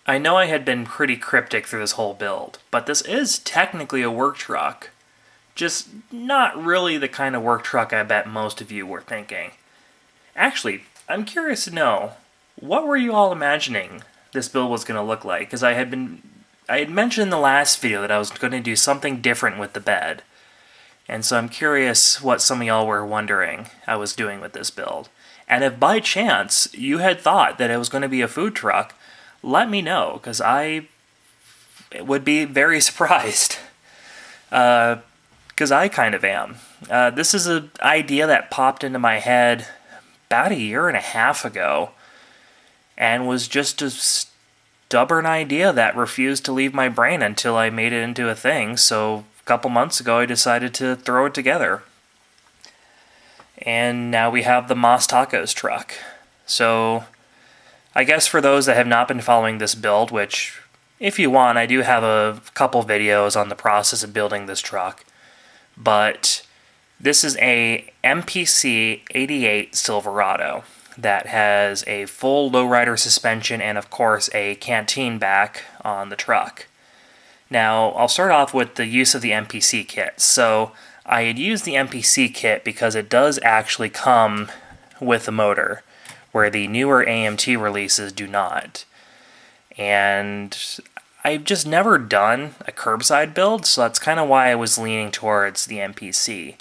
I know I had been pretty cryptic through this whole build, but this is technically a work truck. Just not really the kind of work truck I bet most of you were thinking. Actually, I'm curious to know, what were you all imagining this build was going to look like? Because I had mentioned in the last video that I was going to do something different with the bed. And so I'm curious what some of y'all were wondering I was doing with this build. And if by chance you had thought that it was going to be a food truck, let me know, because I would be very surprised. Because I kind of am. This is an idea that popped into my head about a year and a half ago, and was just a stubborn idea that refused to leave my brain until I made it into a thing. So a couple months ago I decided to throw it together. And now we have the Mas Tacos truck. So I guess for those that have not been following this build, which if you want, I do have a couple videos on the process of building this truck. But this is a MPC 88 Silverado that has a full lowrider suspension and of course a canteen back on the truck. Now I'll start off with the use of the MPC kit. So I had used the MPC kit because it does actually come with a motor, where the newer AMT releases do not. And I've just never done a curbside build, so that's kind of why I was leaning towards the MPC.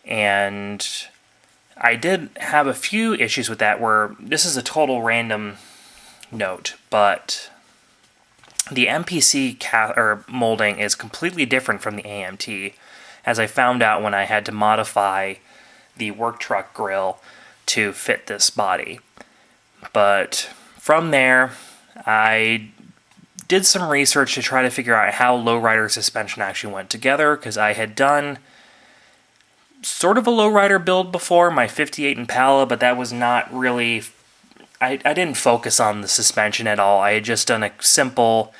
And I did have a few issues with that, where this is a total random note, but the MPC molding is completely different from the AMT, as I found out when I had to modify the work truck grill to fit this body. But from there, I did some research to try to figure out how lowrider suspension actually went together, because I had done sort of a lowrider build before, my 58 Impala, but that was not really... I didn't focus on the suspension at all. I had just done a simple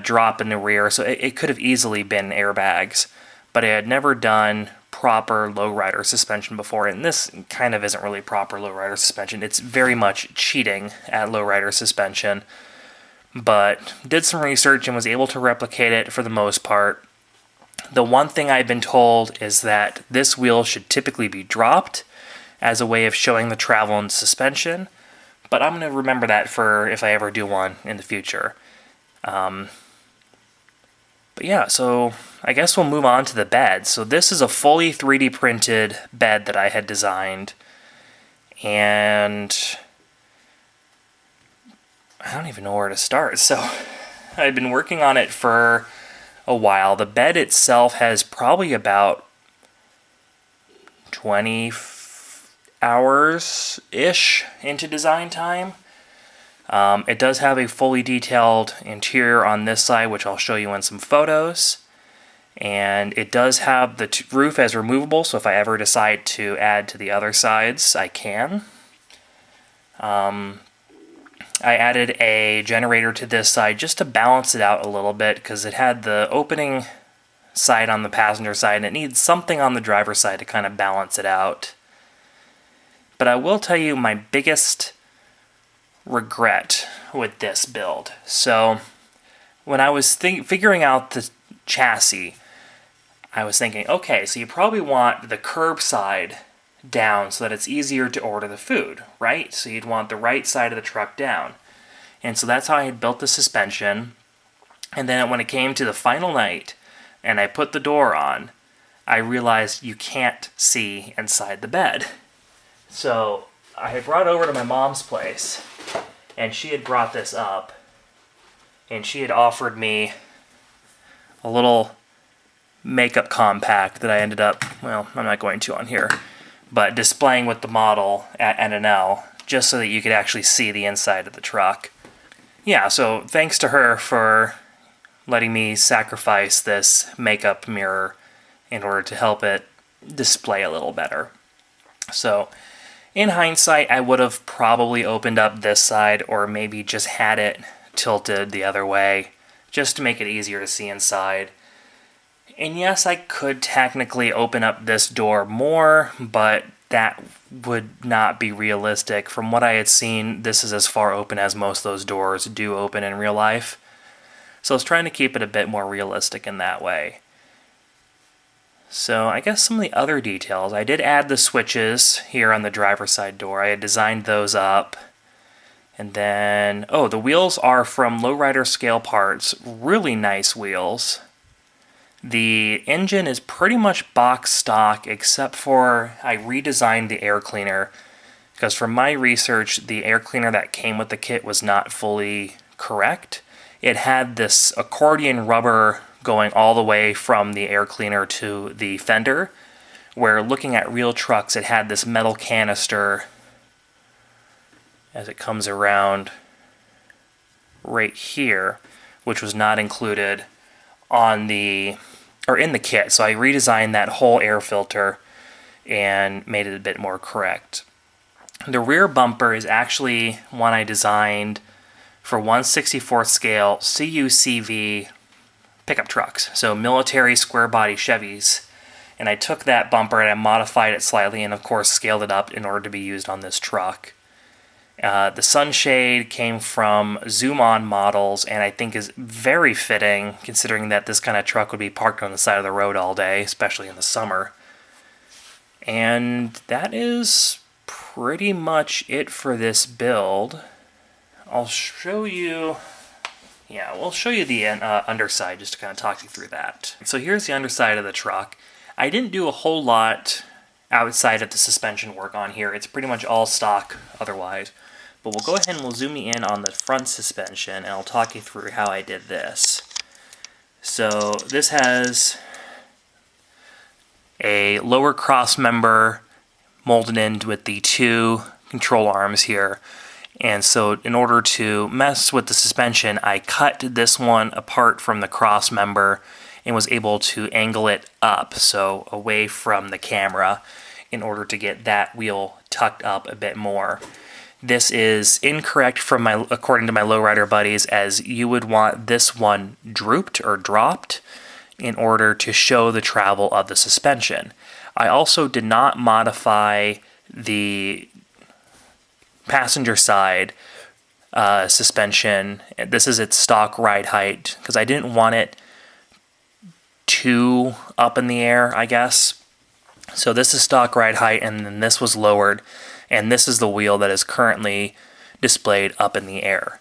drop in the rear, so it could have easily been airbags. But I had never done proper lowrider suspension before, and this kind of isn't really proper lowrider suspension. It's very much cheating at lowrider suspension. But did some research and was able to replicate it for the most part. The one thing I've been told is that this wheel should typically be dropped as a way of showing the travel and suspension, but I'm going to remember that for if I ever do one in the future. But yeah, so I guess we'll move on to the bed. So this is a fully 3D printed bed that I had designed, and I don't even know where to start. So I've been working on it for a while. The bed itself has probably about 20 hours-ish into design time. It does have a fully detailed interior on this side, which I'll show you in some photos. And it does have the roof as removable, so if I ever decide to add to the other sides, I can. I added a generator to this side just to balance it out a little bit, because it had the opening side on the passenger side, and it needs something on the driver's side to kind of balance it out. But I will tell you my biggest regret with this build. So when I was figuring out the chassis, I was thinking, okay, so you probably want the curb side down so that it's easier to order the food, right? So you'd want the right side of the truck down. And so that's how I had built the suspension. And then when it came to the final night and I put the door on, I realized you can't see inside the bed. So I had brought it over to my mom's place, and she had brought this up, and she had offered me a little makeup compact that I ended up, well, I'm not going to on here, but displaying with the model at NNL, just so that you could actually see the inside of the truck. Yeah, so thanks to her for letting me sacrifice this makeup mirror in order to help it display a little better. So in hindsight, I would have probably opened up this side, or maybe just had it tilted the other way, just to make it easier to see inside. And yes, I could technically open up this door more, but that would not be realistic. From what I had seen, this is as far open as most of those doors do open in real life. So I was trying to keep it a bit more realistic in that way. So I guess some of the other details, I did add the switches here on the driver's side door. I had designed those up. And then, oh, the wheels are from Lowrider scale parts. Really nice wheels. The engine is pretty much box stock, except for I redesigned the air cleaner. Because from my research, the air cleaner that came with the kit was not fully correct. It had this accordion rubber going all the way from the air cleaner to the fender, where looking at real trucks, it had this metal canister as it comes around right here, which was not included on the, or in the kit. So I redesigned that whole air filter and made it a bit more correct. The rear bumper is actually one I designed for 1/64th scale CUCV pickup trucks, so military square body Chevys. And I took that bumper and I modified it slightly and of course scaled it up in order to be used on this truck. The sunshade came from Zoom On models and I think is very fitting considering that this kind of truck would be parked on the side of the road all day, especially in the summer. And that is pretty much it for this build. I'll show you, we'll show you the underside just to kind of talk you through that. So here's the underside of the truck. I didn't do a whole lot outside of the suspension work on here. It's pretty much all stock otherwise. But we'll go ahead and we'll zoom in on the front suspension and I'll talk you through how I did this. So this has a lower cross member molded in with the two control arms here. And so in order to mess with the suspension, I cut this one apart from the cross member and was able to angle it up, so away from the camera, in order to get that wheel tucked up a bit more. This is incorrect according to my lowrider buddies, as you would want this one drooped or dropped in order to show the travel of the suspension. I also did not modify the passenger side suspension. This is its stock ride height because I didn't want it too up in the air, I guess. So this is stock ride height and then this was lowered. And this is the wheel that is currently displayed up in the air.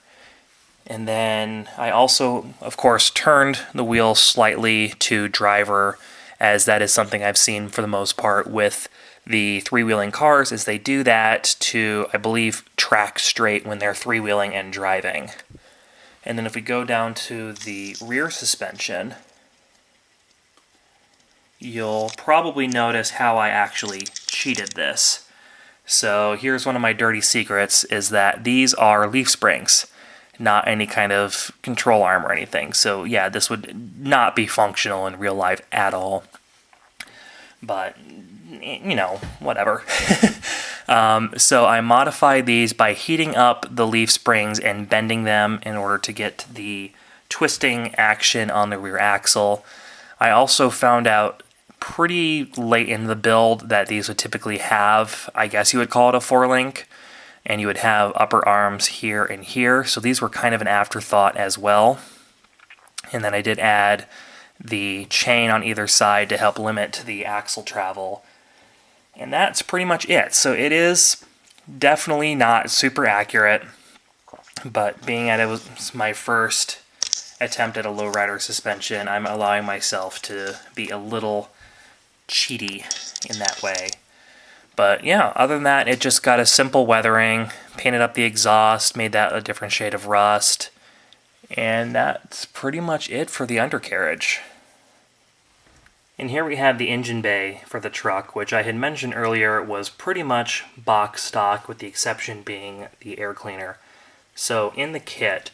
And then I also, of course, turned the wheel slightly to driver, as that is something I've seen for the most part with the three-wheeling cars, is they do that to, I believe, track straight when they're three-wheeling and driving. And then if we go down to the rear suspension, you'll probably notice how I actually cheated this. So here's one of my dirty secrets, is that these are leaf springs, not any kind of control arm or anything. So yeah, this would not be functional in real life at all. But, you know, whatever. So I modified these by heating up the leaf springs and bending them in order to get the twisting action on the rear axle. I also found out pretty late in the build that these would typically have, I guess you would call it a 4-link, and you would have upper arms here and here, so these were kind of an afterthought as well. And then I did add the chain on either side to help limit the axle travel, and that's pretty much it. So it is definitely not super accurate, but being that it was my first attempt at a lowrider suspension, I'm allowing myself to be a little cheaty in that way. But yeah, other than that, it just got a simple weathering, painted up the exhaust, made that a different shade of rust, and that's pretty much it for the undercarriage. And here we have the engine bay for the truck, which I had mentioned earlier was pretty much box stock, with the exception being the air cleaner. So in the kit,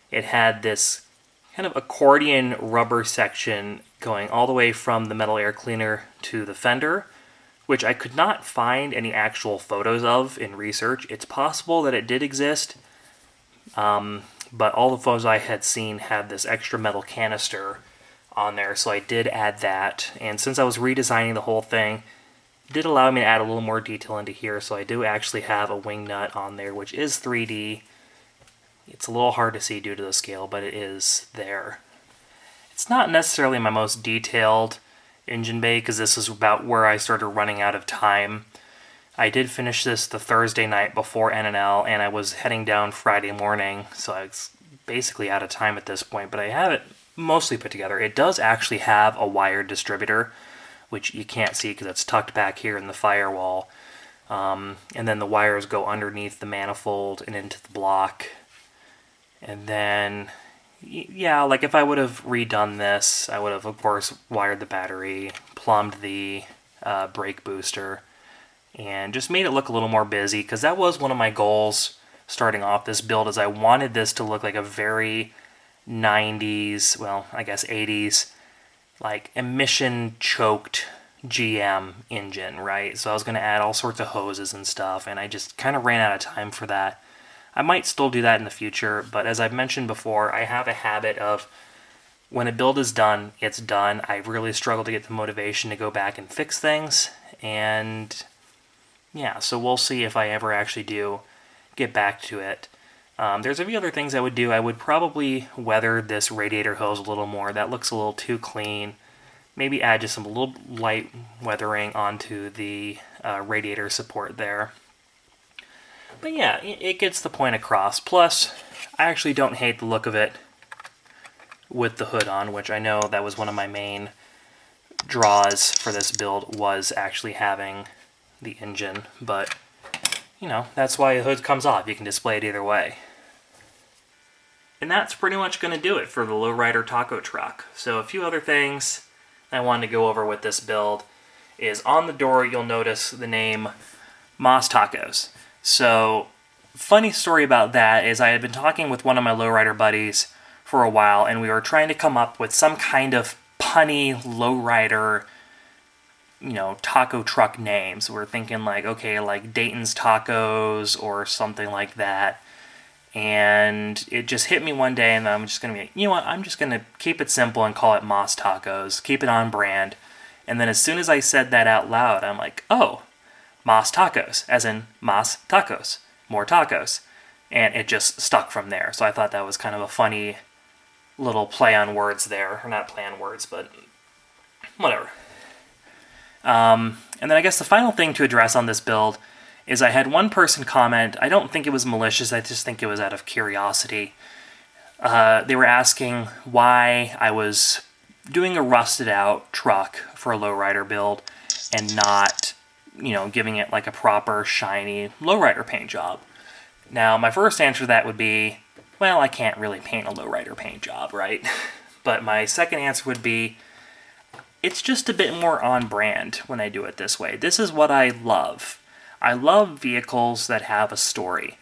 it had this kind of accordion rubber section going all the way from the metal air cleaner to the fender, which I could not find any actual photos of in research. It's possible that it did exist, but all the photos I had seen had this extra metal canister on there, so I did add that. And since I was redesigning the whole thing, did allow me to add a little more detail into here, so I do actually have a wing nut on there, which is 3D. It's a little hard to see due to the scale, but it is there. It's not necessarily my most detailed engine bay, because this is about where I started running out of time. I did finish this the Thursday night before NNL, and I was heading down Friday morning, so I was basically out of time at this point, but I have it mostly put together. It does actually have a wired distributor, which you can't see because it's tucked back here in the firewall. And then the wires go underneath the manifold and into the block. And then, yeah, like if I would have redone this, I would have, of course, wired the battery, plumbed the brake booster, and just made it look a little more busy, because that was one of my goals starting off this build, is I wanted this to look like a very 90s, well, I guess 80s, like emission-choked GM engine, right? So I was going to add all sorts of hoses and stuff, and I just kind of ran out of time for that. I might still do that in the future, but as I've mentioned before, I have a habit of when a build is done, it's done. I really struggle to get the motivation to go back and fix things, and yeah, so we'll see if I ever actually do get back to it. There's a few other things I would do. I would probably weather this radiator hose a little more. That looks a little too clean. Maybe add just some little light weathering onto the radiator support there. But yeah, it gets the point across. Plus, I actually don't hate the look of it with the hood on, which I know that was one of my main draws for this build, was actually having the engine. But, you know, that's why the hood comes off. You can display it either way. And that's pretty much going to do it for the Lowrider taco truck. So a few other things I wanted to go over with this build is on the door you'll notice the name Moss Tacos. So, funny story about that is I had been talking with one of my lowrider buddies for a while, and we were trying to come up with some kind of punny lowrider, you know, taco truck names. We're thinking like, okay, like Dayton's Tacos or something like that. And it just hit me one day, and I'm just going to be, you know what, I'm just going to keep it simple and call it Moss Tacos, keep it on brand. And then as soon as I said that out loud, I'm like, oh, Moss Tacos, as in Moss Tacos, more tacos. And it just stuck from there. So I thought that was kind of a funny little play on words there. Or not play on words, but whatever. And then I guess the final thing to address on this build is I had one person comment. I don't think it was malicious, I just think it was out of curiosity. They were asking why I was doing a rusted out truck for a lowrider build and not, you know, giving it like a proper shiny lowrider paint job. Now, my first answer to that would be, well, I can't really paint a lowrider paint job, right? But my second answer would be, it's just a bit more on brand when I do it this way. This is what I love. I love vehicles that have a story.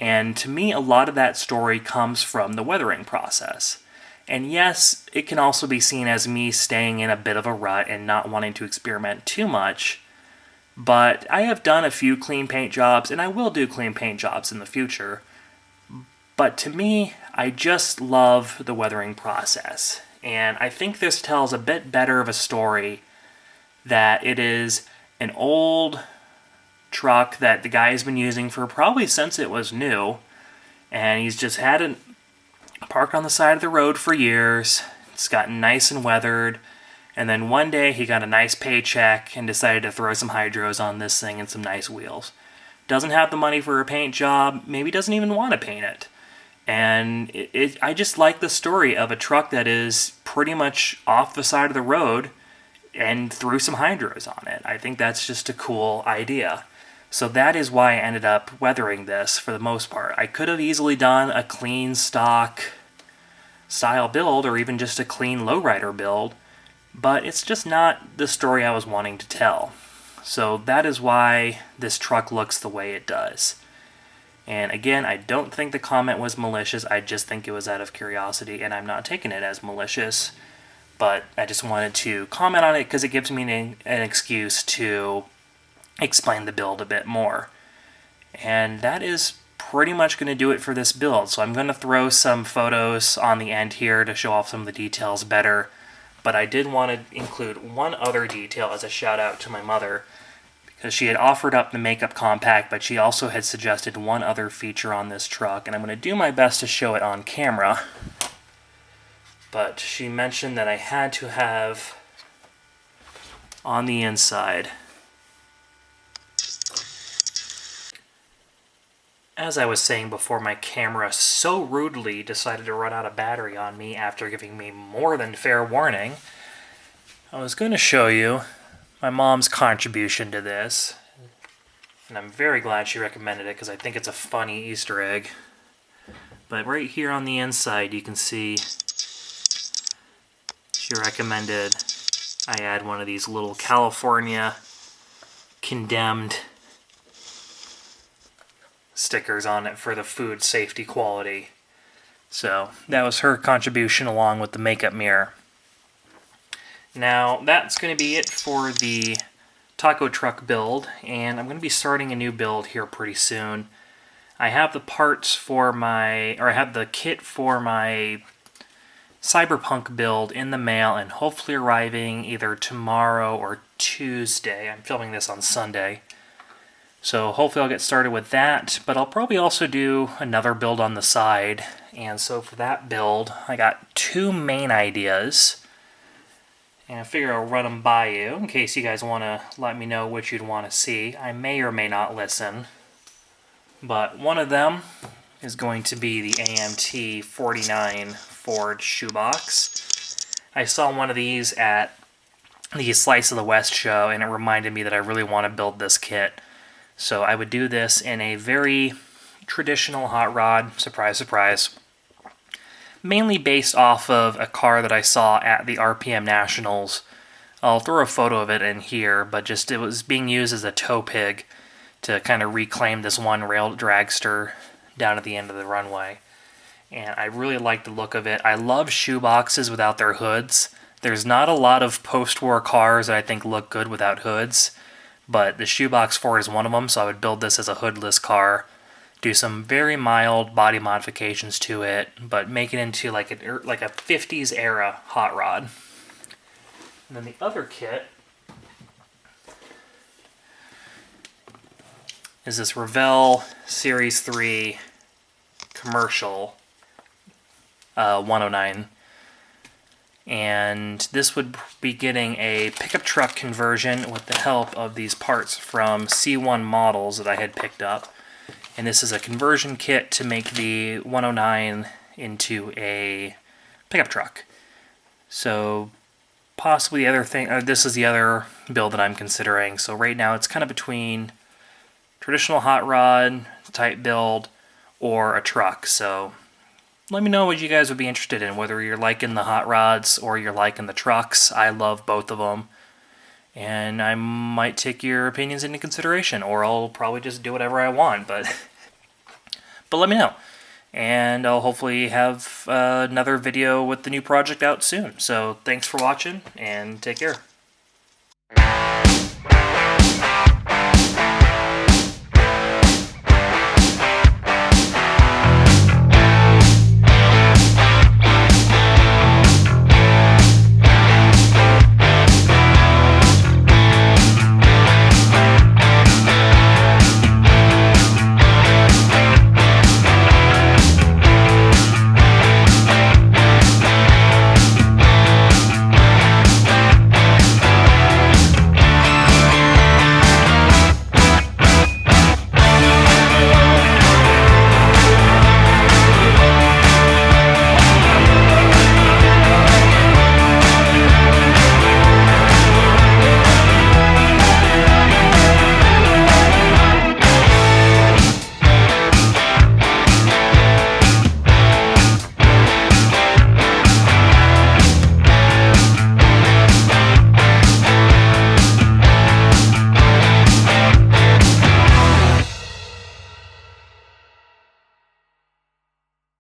And to me, a lot of that story comes from the weathering process. And yes, it can also be seen as me staying in a bit of a rut and not wanting to experiment too much. But I have done a few clean paint jobs, and I will do clean paint jobs in the future. But to me, I just love the weathering process. And I think this tells a bit better of a story that it is an old truck that the guy has been using for probably since it was new. And he's just had it parked on the side of the road for years. It's gotten nice and weathered. And then one day he got a nice paycheck and decided to throw some hydros on this thing and some nice wheels. Doesn't have the money for a paint job, maybe doesn't even want to paint it. And I just like the story of a truck that is pretty much off the side of the road and threw some hydros on it. I think that's just a cool idea. So that is why I ended up weathering this for the most part. I could have easily done a clean stock style build or even just a clean lowrider build, but it's just not the story I was wanting to tell. So that is why this truck looks the way it does. And again, I don't think the comment was malicious, I just think it was out of curiosity, and I'm not taking it as malicious. But I just wanted to comment on it because it gives me an excuse to explain the build a bit more. And that is pretty much going to do it for this build. So I'm going to throw some photos on the end here to show off some of the details better. But I did want to include one other detail as a shout out to my mother. because she had offered up the makeup compact, but she also had suggested one other feature on this truck, and I'm going to do my best to show it on camera. But she mentioned that I had to have on the inside, as I was saying before, my camera so rudely decided to run out of battery on me after giving me more than fair warning. I was going to show you my mom's contribution to this, and I'm very glad she recommended it because I think it's a funny Easter egg. But right here on the inside you can see she recommended I add one of these little California condemned stickers on it for the food safety quality. So that was her contribution along with the makeup mirror. Now that's going to be it for the taco truck build, and I'm going to be starting a new build here pretty soon. I have the parts for I have the kit for my Cyberpunk build in the mail and hopefully arriving either tomorrow or Tuesday. I'm filming this on Sunday. So hopefully I'll get started with that, but I'll probably also do another build on the side. And so for that build, I got two main ideas. And I figure I'll run them by you in case you guys want to let me know which you'd want to see. I may or may not listen. But one of them is going to be the AMT 49 Ford shoebox. I saw one of these at the Slice of the West show, and it reminded me that I really want to build this kit. So I would do this in a very traditional hot rod, surprise, surprise, mainly based off of a car that I saw at the RPM Nationals. I'll throw a photo of it in here, but just it was being used as a tow pig to kind of reclaim this one rail dragster down at the end of the runway. And I really like the look of it. I love shoeboxes without their hoods. There's not a lot of post-war cars that I think look good without hoods, but the shoebox Ford is one of them, so I would build this as a hoodless car, do some very mild body modifications to it, but make it into like a 50s era hot rod. And then the other kit is this Revell Series 3 commercial 109. And this would be getting a pickup truck conversion with the help of these parts from C1 models that I had picked up. And this is a conversion kit to make the 109 into a pickup truck. So possibly the other thing, this is the other build that I'm considering. So right now it's kind of between traditional hot rod type build or a truck. So let me know what you guys would be interested in, whether you're liking the hot rods or you're liking the trucks. I love both of them, and I might take your opinions into consideration, or I'll probably just do whatever I want, but let me know. And I'll hopefully have another video with the new project out soon. So thanks for watching, and take care.